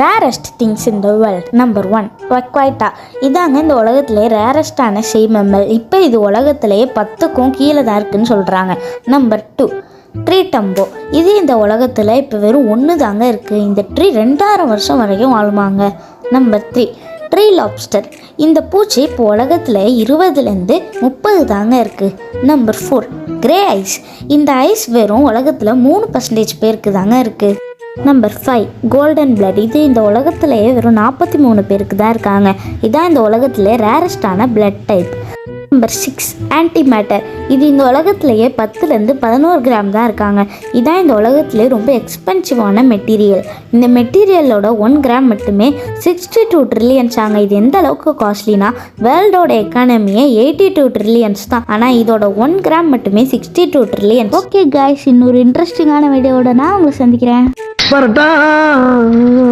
Rarest things in the world. Number 1 குவைட்டா. இதாங்க இந்த உலகத்திலே ரேரஸ்டான மெம்மல். இப்போ இது உலகத்திலேயே 10க்கும் கீழே தான் இருக்குன்னு சொல்கிறாங்க. Number 2 tree Dumbo. இது இந்த உலகத்தில் இப்போ வெறும் 1 தாங்க இருக்குது. இந்த ட்ரீ 2000 வருஷம் வரைக்கும் வாழுமாங்க. Number 3 tree lobster. இந்த பூச்சி இப்போ உலகத்தில் 20லேருந்து 30 தாங்க இருக்குது. Number 4 grey eyes. இந்த ஐஸ் வெறும் உலகத்தில் 3% பேருக்கு தாங்க இருக்குது. Number 5 golden blood. இது இந்த உலகத்திலேயே வெறும் 43 பேருக்கு தான் இருக்காங்க. இதான் இந்த உலகத்திலே ரேரஸ்டான blood type. Number 6 antimatter. இது இந்த உலகத்திலேயே 10லேருந்து 11 கிராம் தான் இருக்காங்க. இதான் இந்த உலகத்திலே ரொம்ப எக்ஸ்பென்சிவான மெட்டீரியல். இந்த மெட்டீரியலோட 1 கிராம் மட்டுமே 62 ட்ரில்லியன்ஸ் ஆங்க. இது எந்த அளவுக்கு காஸ்ட்லினா வேர்ல்டோட எக்கானமியே 82 ட்ரில்லியன்ஸ் தான். ஆனால் இதோட 1 கிராம் மட்டுமே 62 ட்ரில்லியன்ஸ். ஓகே காய்ஸ், இன்னொரு இன்ட்ரெஸ்டிங்கான வீடியோவோட நான் உங்களை சந்திக்கிறேன்.